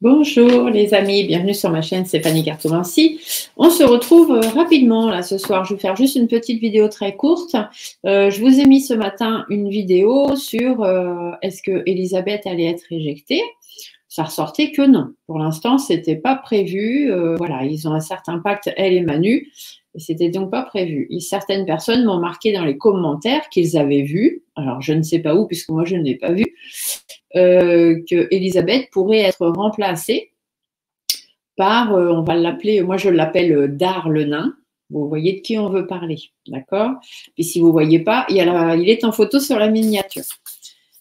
Bonjour les amis, bienvenue sur ma chaîne Stéphanie Cartomancie. On se retrouve rapidement là ce soir. Je vais faire juste une petite vidéo très courte. Je vous ai mis ce matin une vidéo sur est-ce que Elisabeth allait être éjectée. Ça ressortait que non. Pour l'instant, c'était pas prévu. Voilà, ils ont un certain pacte, elle et Manu, et c'était donc pas prévu. Et certaines personnes m'ont marqué dans les commentaires qu'ils avaient vu. Alors je ne sais pas où puisque moi je ne l'ai pas vu. Que Elisabeth pourrait être remplacée par, on va l'appeler, moi je l'appelle Dard le nain. Vous voyez de qui on veut parler, d'accord? Et si vous ne voyez pas, il est en photo sur la miniature.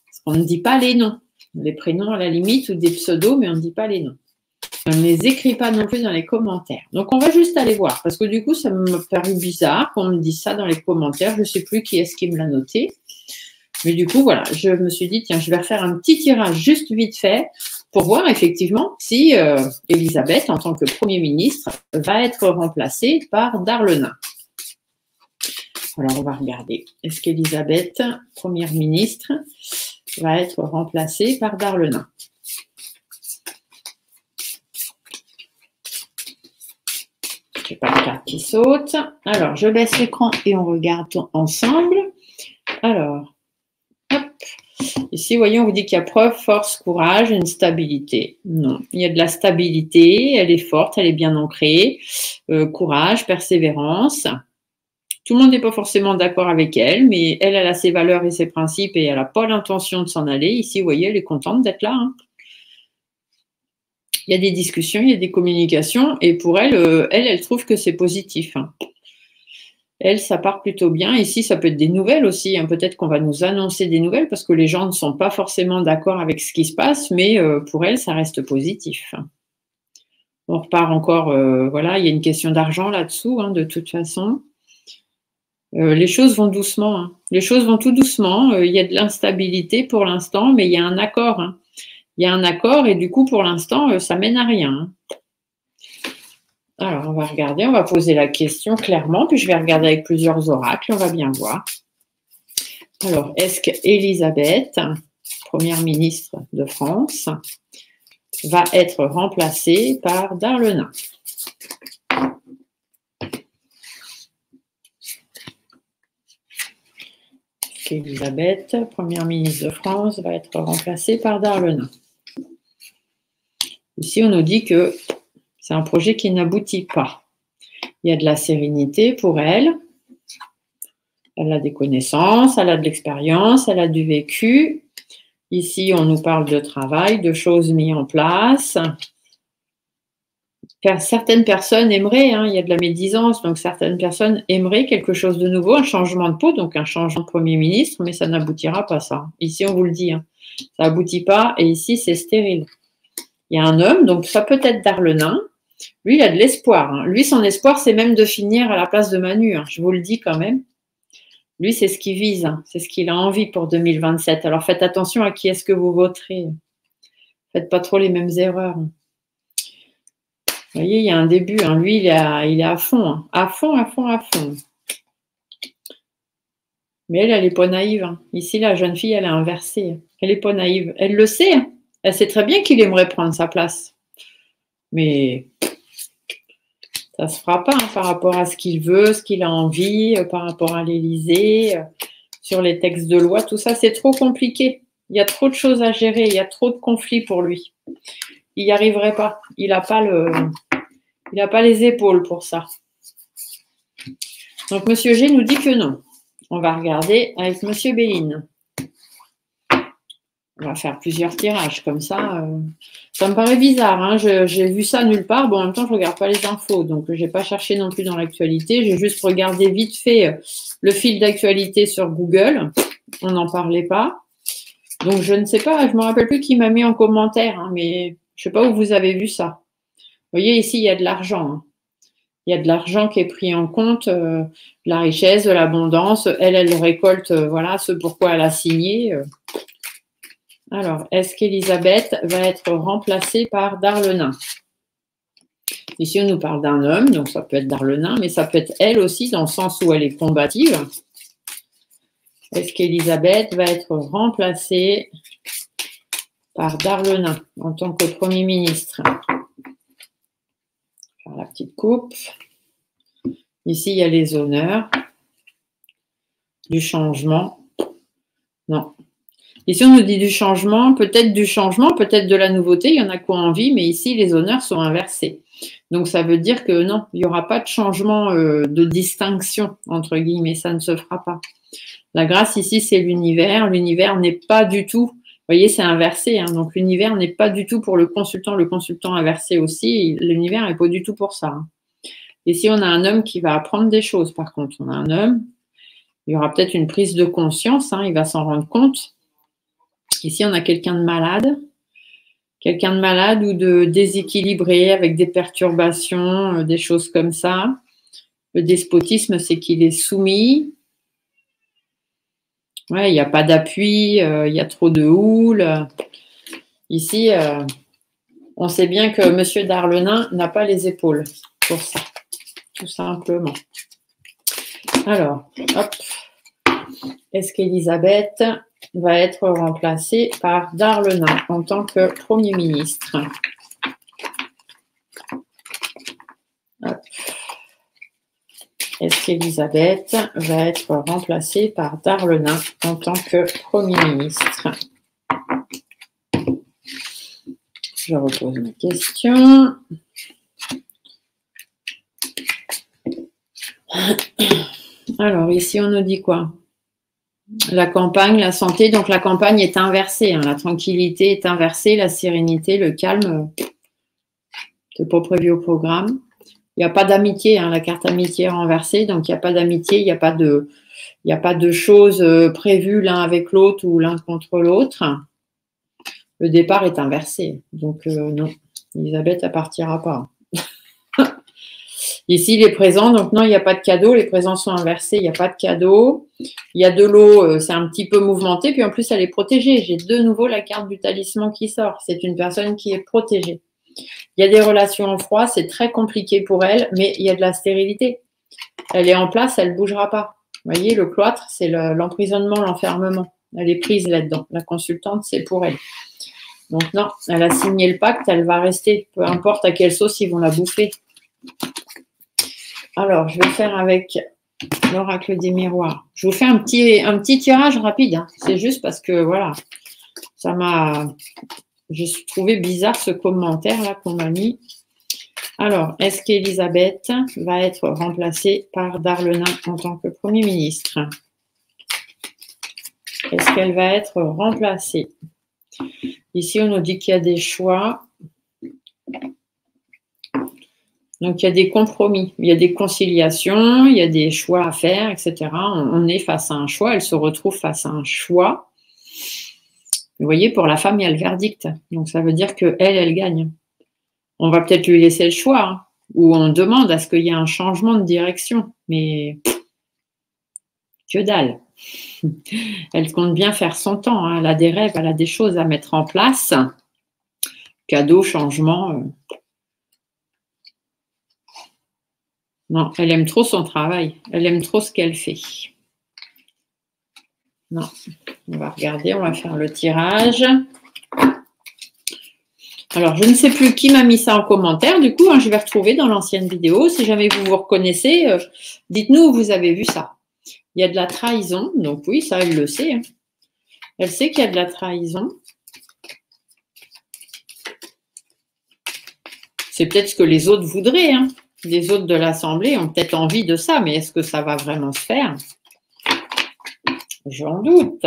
Parce qu'on ne dit pas les noms, les prénoms à la limite ou des pseudos, mais on ne dit pas les noms. On ne les écrit pas non plus dans les commentaires. Donc on va juste aller voir, parce que du coup ça me paraît bizarre qu'on me dise ça dans les commentaires. Je ne sais plus qui est-ce qui me l'a noté. Mais du coup, voilà, je me suis dit, tiens, je vais refaire un petit tirage juste vite fait pour voir effectivement si Elisabeth, en tant que Premier ministre, va être remplacée par Dard le nain. Alors, on va regarder. Est-ce qu'Elisabeth, Première ministre, va être remplacée par Dard le nain? Je n'ai pas de carte qui saute. Alors, je baisse l'écran et on regarde ensemble. Alors, ici, vous voyez, on vous dit qu'il y a preuve, force, courage, une stabilité. Non, il y a de la stabilité, elle est forte, elle est bien ancrée. Courage, persévérance. Tout le monde n'est pas forcément d'accord avec elle, mais elle a ses valeurs et ses principes et elle n'a pas l'intention de s'en aller. Ici, vous voyez, elle est contente d'être là. Hein. Il y a des discussions, il y a des communications et pour elle, elle trouve que c'est positif. Hein. Elle, ça part plutôt bien. Ici, ça peut être des nouvelles aussi. Hein. Peut-être qu'on va nous annoncer des nouvelles parce que les gens ne sont pas forcément d'accord avec ce qui se passe, mais pour elle, ça reste positif. On repart encore, voilà, il y a une question d'argent là-dessous, hein, de toute façon. Les choses vont doucement. Hein. Les choses vont tout doucement. Il y a de l'instabilité pour l'instant, mais il y a un accord. Hein. Il y a un accord et du coup, pour l'instant, ça mène à rien. Hein. Alors, on va regarder, on va poser la question clairement, puis je vais regarder avec plusieurs oracles, on va bien voir. Alors, est-ce qu'Elisabeth, Première ministre de France, va être remplacée par Dard le nain? Est-ce qu'Elisabeth, Première ministre de France, va être remplacée par Dard le nain? Ici, on nous dit que c'est un projet qui n'aboutit pas. Il y a de la sérénité pour elle. Elle a des connaissances, elle a de l'expérience, elle a du vécu. Ici, on nous parle de travail, de choses mises en place. Certaines personnes aimeraient, hein, il y a de la médisance, donc certaines personnes aimeraient quelque chose de nouveau, un changement de peau, donc un changement de Premier ministre, mais ça n'aboutira pas ça. Ici, on vous le dit, hein, ça n'aboutit pas et ici, c'est stérile. Il y a un homme, donc ça peut être Dard le nain. Lui, il a de l'espoir. Hein. Lui, son espoir, c'est même de finir à la place de Manu. Hein. Je vous le dis quand même. Lui, c'est ce qu'il vise. Hein. C'est ce qu'il a envie pour 2027. Alors, faites attention à qui est-ce que vous voterez. Faites pas trop les mêmes erreurs. Vous voyez, il y a un début. Hein. Lui, il est à fond. Hein. À fond, à fond, à fond. Mais elle n'est pas naïve. Hein. Ici, la jeune fille, elle est inversée. Elle n'est pas naïve. Elle le sait. Hein. Elle sait très bien qu'il aimerait prendre sa place. Mais ça ne se fera pas hein, par rapport à ce qu'il veut, ce qu'il a envie, par rapport à l'Élysée, sur les textes de loi, tout ça, c'est trop compliqué. Il y a trop de choses à gérer, il y a trop de conflits pour lui. Il n'y arriverait pas. Il n'a pas les épaules pour ça. Donc, Monsieur G nous dit que non. On va regarder avec Monsieur Béline. On va faire plusieurs tirages comme ça. Ça me paraît bizarre. Hein. J'ai vu ça nulle part. Bon, en même temps, je ne regarde pas les infos. Donc, je n'ai pas cherché non plus dans l'actualité. J'ai juste regardé vite fait le fil d'actualité sur Google. On n'en parlait pas. Donc, je ne sais pas. Je ne me rappelle plus qui m'a mis en commentaire. Hein, mais je ne sais pas où vous avez vu ça. Vous voyez, ici, il y a de l'argent. Hein. Il y a de l'argent qui est pris en compte, de la richesse, de l'abondance. Elle récolte, voilà, ce pourquoi elle a signé. Alors, est-ce qu'Elisabeth va être remplacée par Dard le nain? Ici, on nous parle d'un homme, donc ça peut être Dard le nain, mais ça peut être elle aussi, dans le sens où elle est combative. Est-ce qu'Elisabeth va être remplacée par Darlenin en tant que Premier ministre. Faire la petite coupe. Ici, il y a les honneurs, du changement. Non. Ici, on nous dit du changement, peut-être de la nouveauté. Il y en a qui ont envie, mais ici, les honneurs sont inversés. Donc, ça veut dire que non, il n'y aura pas de changement de distinction, entre guillemets, ça ne se fera pas. La grâce ici, c'est l'univers. L'univers n'est pas du tout, vous voyez, c'est inversé. Hein, donc, l'univers n'est pas du tout pour le consultant inversé aussi. L'univers n'est pas du tout pour ça. Hein. Ici, on a un homme qui va apprendre des choses. Par contre, on a un homme, il y aura peut-être une prise de conscience, hein, il va s'en rendre compte. Ici, on a quelqu'un de malade ou de déséquilibré avec des perturbations, des choses comme ça. Le despotisme, c'est qu'il est soumis. Ouais, il n'y a pas d'appui, il y a trop de houle. Ici, on sait bien que M. Darlenin n'a pas les épaules pour ça, tout simplement. Alors, hop. Est-ce qu'Elisabeth va être remplacée par Darlenin en tant que Premier ministre? Hop. Est-ce qu'Elisabeth va être remplacée par Darlenin en tant que Premier ministre? Je repose ma question. Alors, ici, on nous dit quoi? La campagne, la santé. Donc, la campagne est inversée. Hein. La tranquillité est inversée. La sérénité, le calme, c'est pas prévu au programme. Il n'y a pas d'amitié. Hein. La carte amitié est renversée. Donc, il n'y a pas d'amitié. Il n'y a pas de choses prévues l'un avec l'autre ou l'un contre l'autre. Le départ est inversé. Donc, non. Elisabeth, elle partira pas. Ici, les présents, donc non, il n'y a pas de cadeau. Les présents sont inversés, il n'y a pas de cadeau. Il y a de l'eau, c'est un petit peu mouvementé. Puis en plus, elle est protégée. J'ai de nouveau la carte du talisman qui sort. C'est une personne qui est protégée. Il y a des relations en froid, c'est très compliqué pour elle, mais il y a de la stérilité. Elle est en place, elle ne bougera pas. Vous voyez, le cloître, c'est l'emprisonnement, l'enfermement. Elle est prise là-dedans. La consultante, c'est pour elle. Donc non, elle a signé le pacte, elle va rester. Peu importe à quelle sauce ils vont la bouffer. Alors, je vais faire avec l'oracle des miroirs. Je vous fais un petit tirage rapide. Hein. C'est juste parce que, voilà, j'ai trouvé bizarre ce commentaire-là qu'on m'a mis. Alors, est-ce qu'Elisabeth va être remplacée par Darlenin en tant que Premier ministre? Est-ce qu'elle va être remplacée? Ici, on nous dit qu'il y a des choix. Donc, il y a des compromis, il y a des conciliations, il y a des choix à faire, etc. On est face à un choix, elle se retrouve face à un choix. Vous voyez, pour la femme, il y a le verdict. Donc, ça veut dire qu'elle, elle gagne. On va peut-être lui laisser le choix, hein, ou on demande à ce qu'il y ait un changement de direction. Mais que dalle. Elle compte bien faire son temps. Hein. Elle a des rêves, elle a des choses à mettre en place. Cadeau, changement. Non, elle aime trop son travail. Elle aime trop ce qu'elle fait. Non, on va regarder, on va faire le tirage. Alors, je ne sais plus qui m'a mis ça en commentaire. Du coup, hein, je vais retrouver dans l'ancienne vidéo. Si jamais vous vous reconnaissez, dites-nous où vous avez vu ça. Il y a de la trahison. Donc oui, ça, elle le sait. Hein. Elle sait qu'il y a de la trahison. C'est peut-être ce que les autres voudraient. Hein. Les autres de l'Assemblée ont peut-être envie de ça, mais est-ce que ça va vraiment se faire? J'en doute.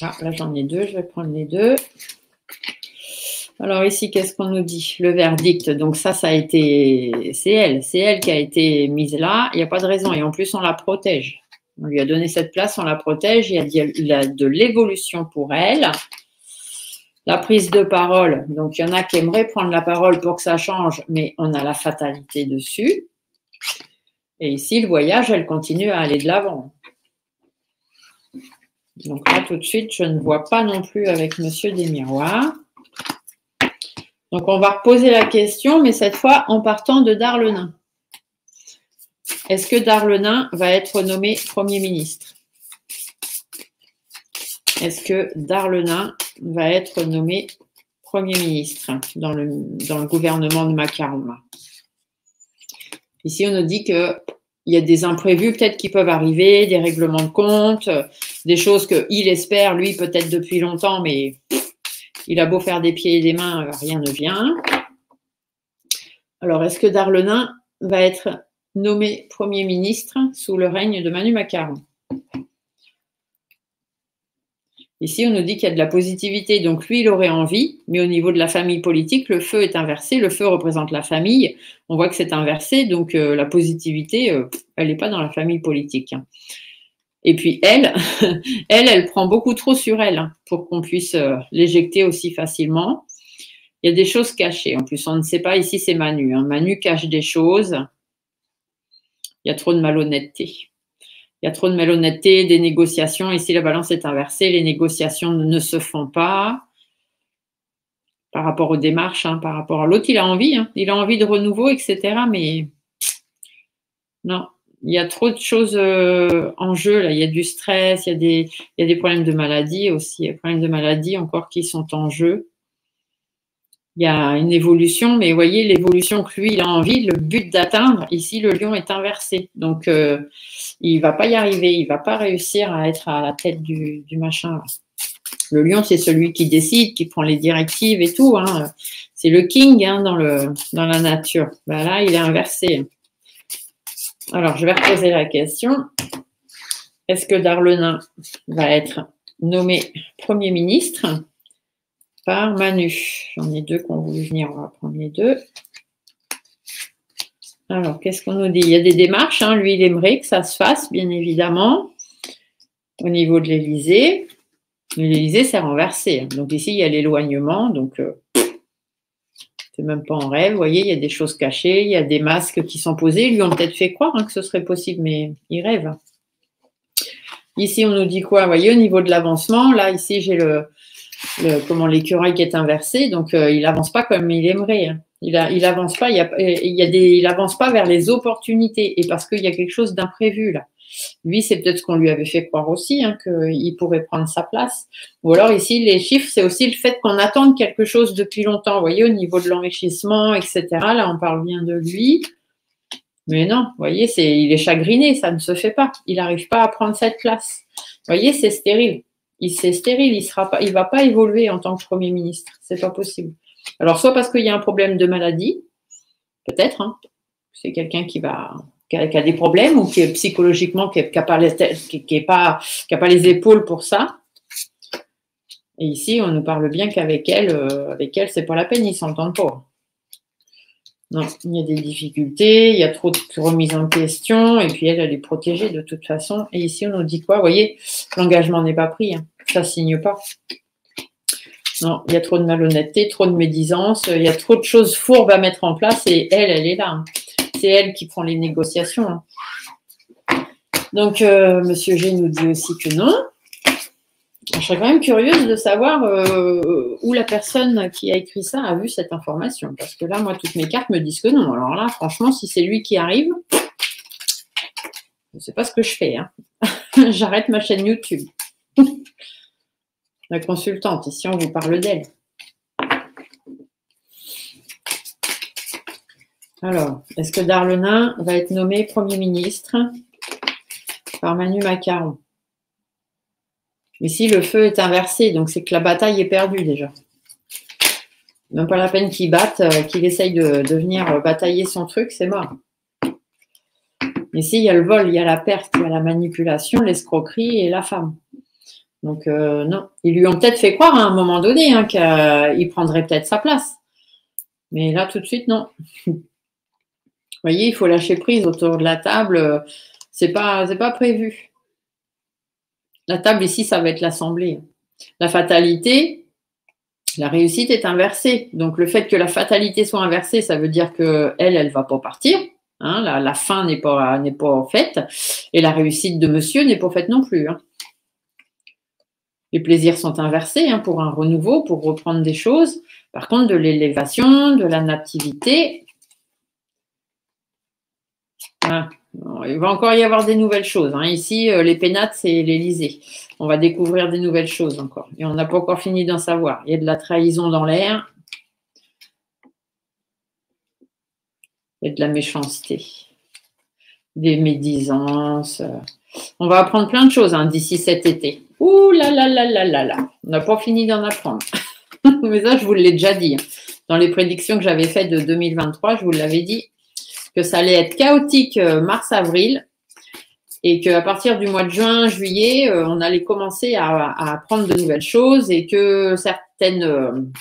Ah, là, j'en ai deux. Je vais prendre les deux. Alors ici, qu'est-ce qu'on nous dit? Le verdict. Donc ça a été... C'est elle qui a été mise là. Il n'y a pas de raison. Et en plus, on la protège. On lui a donné cette place, on la protège. Il y a de l'évolution pour elle. La prise de parole. Donc, il y en a qui aimeraient prendre la parole pour que ça change, mais on a la fatalité dessus. Et ici, le voyage, elle continue à aller de l'avant. Donc là, tout de suite, je ne vois pas non plus avec Monsieur des Miroirs. Donc, on va reposer la question, mais cette fois en partant de Darlenin. Est-ce que Darlenain va être nommé Premier ministre? Est-ce que Darlenain va être nommé Premier ministre dans le gouvernement de Macron? Ici, on nous dit qu'il y a des imprévus peut-être qui peuvent arriver, des règlements de compte, des choses qu'il espère, lui, peut-être depuis longtemps, mais il a beau faire des pieds et des mains, rien ne vient. Alors, est-ce que Darlenain va être nommé Premier ministre sous le règne de Manu Macron? Ici, on nous dit qu'il y a de la positivité, donc lui, il aurait envie, mais au niveau de la famille politique, le feu est inversé, le feu représente la famille, on voit que c'est inversé, donc la positivité, elle n'est pas dans la famille politique. Et puis elle, elle prend beaucoup trop sur elle pour qu'on puisse l'éjecter aussi facilement. Il y a des choses cachées, en plus, on ne sait pas, ici c'est Manu, Manu cache des choses, il y a trop de malhonnêteté. Il y a trop de malhonnêteté, des négociations. Ici, la balance est inversée. Les négociations ne se font pas par rapport aux démarches, par rapport à l'autre. Il a envie. Il a envie de renouveau, etc. Mais non, il y a trop de choses en jeu. Là. Il y a du stress, il y a des problèmes de maladie aussi. Il y a des problèmes de maladie encore qui sont en jeu. Il y a une évolution, mais vous voyez, l'évolution que lui, il a envie, le but d'atteindre, ici, le lion est inversé. Donc, il ne va pas y arriver, il ne va pas réussir à être à la tête du machin. Là. Le lion, c'est celui qui décide, qui prend les directives et tout. C'est le king dans la nature. Ben là, il est inversé. Alors, je vais reposer la question. Est-ce que Darlenain va être nommé Premier ministre par Manu? J'en ai deux qui ont voulu venir, on va prendre les deux. Alors, qu'est-ce qu'on nous dit? Il y a des démarches, lui, il aimerait que ça se fasse, bien évidemment, au niveau de l'Élysée. L'Élysée, c'est renversé. Donc ici, il y a l'éloignement, donc c'est même pas en rêve. Vous voyez, il y a des choses cachées, il y a des masques qui sont posés. Ils lui ont peut-être fait croire que ce serait possible, mais il rêve. Ici, on nous dit quoi? Vous voyez, au niveau de l'avancement, là, ici, j'ai l'écureuil qui est inversé, donc il n'avance pas comme il aimerait. Il avance pas, il avance pas vers les opportunités, et parce qu'il y a quelque chose d'imprévu là. Lui, c'est peut-être ce qu'on lui avait fait croire aussi, qu'il pourrait prendre sa place. Ou alors ici, les chiffres, c'est aussi le fait qu'on attende quelque chose depuis longtemps. Vous voyez, au niveau de l'enrichissement, etc. Là, on parle bien de lui. Mais non, vous voyez, il est chagriné, ça ne se fait pas. Il n'arrive pas à prendre cette place. Vous voyez, c'est stérile. C'est stérile, il va pas évoluer en tant que Premier ministre. C'est pas possible. Alors, soit parce qu'il y a un problème de maladie, peut-être, c'est quelqu'un qui a des problèmes ou qui est psychologiquement, qui n'a pas les épaules pour ça. Et ici, on nous parle bien qu'avec elle, c'est pas la peine, ils ne s'entendent pas. Non, il y a des difficultés, il y a trop de remises en question, et puis elle est protégée de toute façon. Et ici, on nous dit quoi? Vous voyez, l'engagement n'est pas pris, ça ne signe pas. Non, il y a trop de malhonnêteté, trop de médisance, il y a trop de choses fourbes à mettre en place, et elle est là. C'est elle qui prend les négociations. Donc, Monsieur G nous dit aussi que non. Je serais quand même curieuse de savoir où la personne qui a écrit ça a vu cette information. Parce que là, moi, toutes mes cartes me disent que non. Alors là, franchement, si c'est lui qui arrive, je ne sais pas ce que je fais. J'arrête ma chaîne YouTube. La consultante, ici, on vous parle d'elle. Alors, est-ce que Darlenain va être nommé Premier ministre par Manu Macron? Ici, le feu est inversé, donc c'est que la bataille est perdue déjà. Même pas la peine qu'il batte, qu'il essaye de venir batailler son truc, c'est mort. Ici, il y a le vol, il y a la perte, il y a la manipulation, l'escroquerie et la femme. Donc, non. Ils lui ont peut-être fait croire à un moment donné qu'il prendrait peut-être sa place. Mais là, tout de suite, non. Vous voyez, il faut lâcher prise autour de la table. C'est pas prévu. La table ici, ça va être l'assemblée. La fatalité, la réussite est inversée. Donc, le fait que la fatalité soit inversée, ça veut dire qu'elle, elle ne va pas partir. La fin n'est pas faite. Et la réussite de monsieur n'est pas faite non plus. Les plaisirs sont inversés pour un renouveau, pour reprendre des choses. Par contre, de l'élévation, de la nativité, Il va encore y avoir des nouvelles choses. Hein. Ici, les pénates, c'est l'Élysée. On va découvrir des nouvelles choses encore. Et on n'a pas encore fini d'en savoir. Il y a de la trahison dans l'air. Il y a de la méchanceté. Des médisances. On va apprendre plein de choses hein, d'ici cet été. Ouh là là là là là là. On n'a pas fini d'en apprendre. Mais ça, je vous l'ai déjà dit. Dans les prédictions que j'avais faites de 2023, je vous l'avais dit que ça allait être chaotique mars-avril et qu'à partir du mois de juin, juillet, on allait commencer à apprendre de nouvelles choses et que certaines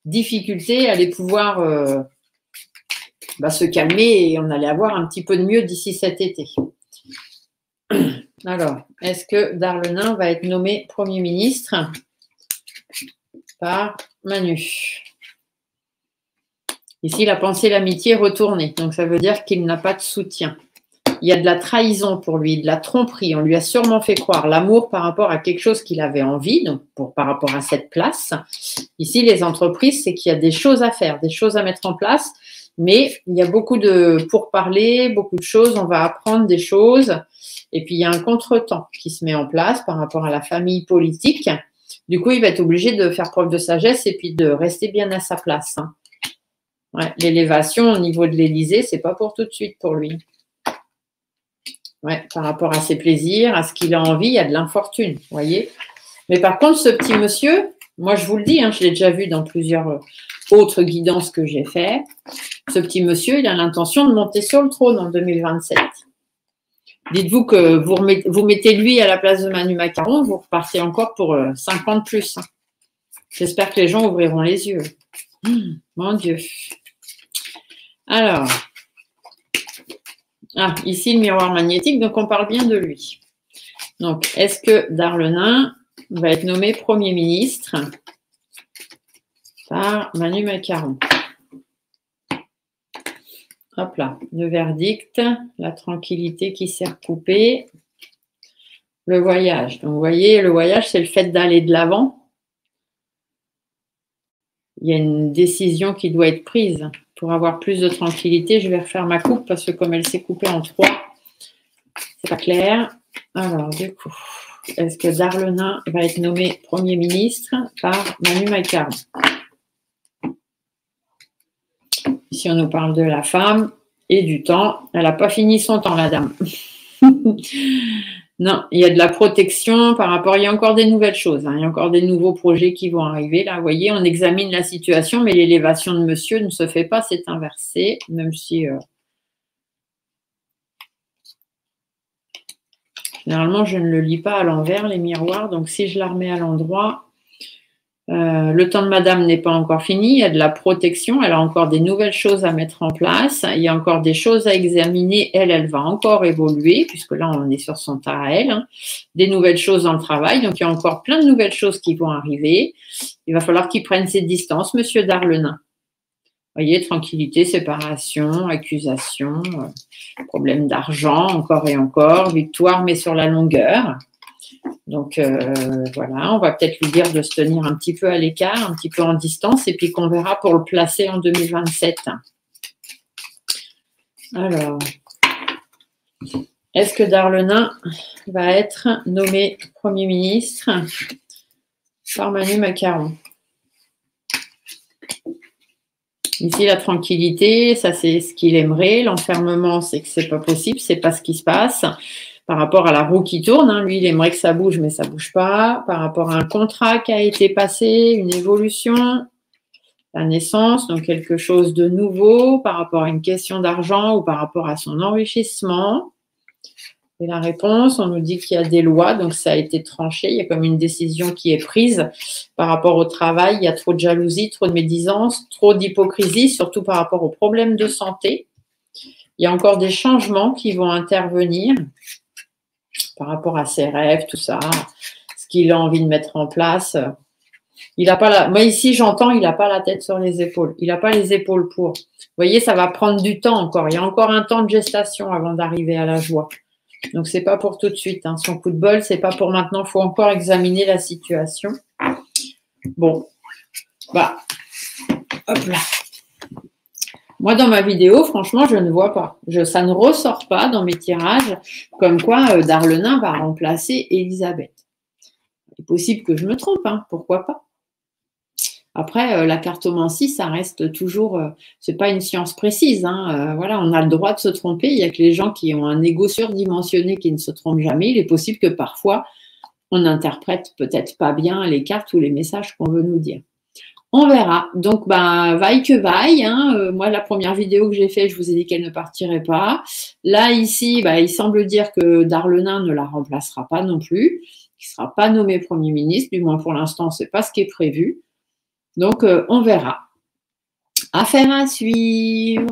difficultés allaient pouvoir se calmer et on allait avoir un petit peu de mieux d'ici cet été. Alors, est-ce que Darlenin va être nommé Premier ministre par Manu? Ici, la pensée, l'amitié est retournée. Donc, ça veut dire qu'il n'a pas de soutien. Il y a de la trahison pour lui, de la tromperie. On lui a sûrement fait croire l'amour par rapport à quelque chose qu'il avait envie, donc par rapport à cette place. Ici, les entreprises, c'est qu'il y a des choses à faire, des choses à mettre en place. Mais il y a beaucoup de pourparlers, beaucoup de choses. On va apprendre des choses. Et puis, il y a un contretemps qui se met en place par rapport à la famille politique. Du coup, il va être obligé de faire preuve de sagesse et puis de rester bien à sa place. Hein. Ouais, l'élévation au niveau de l'Élysée, c'est pas pour tout de suite pour lui. Ouais, par rapport à ses plaisirs, à ce qu'il a envie, il y a de l'infortune, vous voyez. Mais par contre, ce petit monsieur, moi je vous le dis, hein, je l'ai déjà vu dans plusieurs autres guidances que j'ai fait. Ce petit monsieur, il a l'intention de monter sur le trône en 2027. Dites-vous que vous mettez lui à la place de Manu Macaron, vous repartez encore pour 5 ans de plus. Hein. J'espère que les gens ouvriront les yeux. Mon Dieu. Alors, ici le miroir magnétique, donc on parle bien de lui. Donc, est-ce que Darlenin va être nommé Premier ministre par Manu Macaron? Hop là, le verdict, la tranquillité qui s'est recoupée, le voyage. Donc, vous voyez, le voyage, c'est le fait d'aller de l'avant. Il y a une décision qui doit être prise. Pour avoir plus de tranquillité, je vais refaire ma coupe parce que comme elle s'est coupée en 3, c'est pas clair. Alors, du coup, est-ce que Darlenin va être nommé Premier ministre par Manu Macaron? Ici, on nous parle de la femme et du temps. Elle n'a pas fini son temps, la dame. Non, il y a de la protection par rapport, il y a encore des nouvelles choses, hein, il y a encore des nouveaux projets qui vont arriver. Là, vous voyez, on examine la situation, mais l'élévation de monsieur ne se fait pas, c'est inversé, même si généralement, je ne le lis pas à l'envers, les miroirs, donc si je la remets à l'endroit, le temps de madame n'est pas encore fini, il y a de la protection, elle a encore des nouvelles choses à mettre en place, il y a encore des choses à examiner, elle va encore évoluer, puisque là on est sur son tas à elle, hein. Des nouvelles choses dans le travail, donc il y a encore plein de nouvelles choses qui vont arriver, il va falloir qu'il prenne ses distances, monsieur Darlenin. Vous voyez, tranquillité, séparation, accusation, problème d'argent, encore et encore, victoire mais sur la longueur. Donc, voilà, on va peut-être lui dire de se tenir un petit peu à l'écart, un petit peu en distance, et puis qu'on verra pour le placer en 2027. Alors, est-ce que Darlenin va être nommé Premier ministre par Manu Macaron? Ici, la tranquillité, ça c'est ce qu'il aimerait. L'enfermement, c'est que c'est pas possible, c'est pas ce qui se passe. Par rapport à la roue qui tourne, hein, lui, il aimerait que ça bouge, mais ça bouge pas. Par rapport à un contrat qui a été passé, une évolution, la naissance, donc quelque chose de nouveau par rapport à une question d'argent ou par rapport à son enrichissement. Et la réponse, on nous dit qu'il y a des lois, donc ça a été tranché. Il y a comme une décision qui est prise par rapport au travail. Il y a trop de jalousie, trop de médisance, trop d'hypocrisie, surtout par rapport aux problèmes de santé. Il y a encore des changements qui vont intervenir par rapport à ses rêves, tout ça, ce qu'il a envie de mettre en place. Il n'a pas moi ici, j'entends, il n'a pas la tête sur les épaules. Il n'a pas les épaules pour. Vous voyez, ça va prendre du temps encore. Il y a encore un temps de gestation avant d'arriver à la joie. Donc, ce n'est pas pour tout de suite. Hein. Son coup de bol, ce n'est pas pour maintenant. Il faut encore examiner la situation. Bon. Hop là. Moi, dans ma vidéo, franchement, je ne vois pas. Ça ne ressort pas dans mes tirages comme quoi Darlenin va remplacer Elisabeth. Il est possible que je me trompe, hein, pourquoi pas. Après, la cartomancie, ça reste toujours, c'est pas une science précise, hein, voilà, on a le droit de se tromper. Il y a que les gens qui ont un ego surdimensionné qui ne se trompent jamais. Il est possible que parfois, on n'interprète peut-être pas bien les cartes ou les messages qu'on veut nous dire. On verra. Donc, bah, vaille que vaille. Hein. Moi, la première vidéo que j'ai faite, je vous ai dit qu'elle ne partirait pas. Là, ici, bah, il semble dire que Darlenin ne la remplacera pas non plus, qu'il ne sera pas nommé Premier ministre. Du moins, pour l'instant, ce n'est pas ce qui est prévu. Donc, on verra. Affaire à suivre.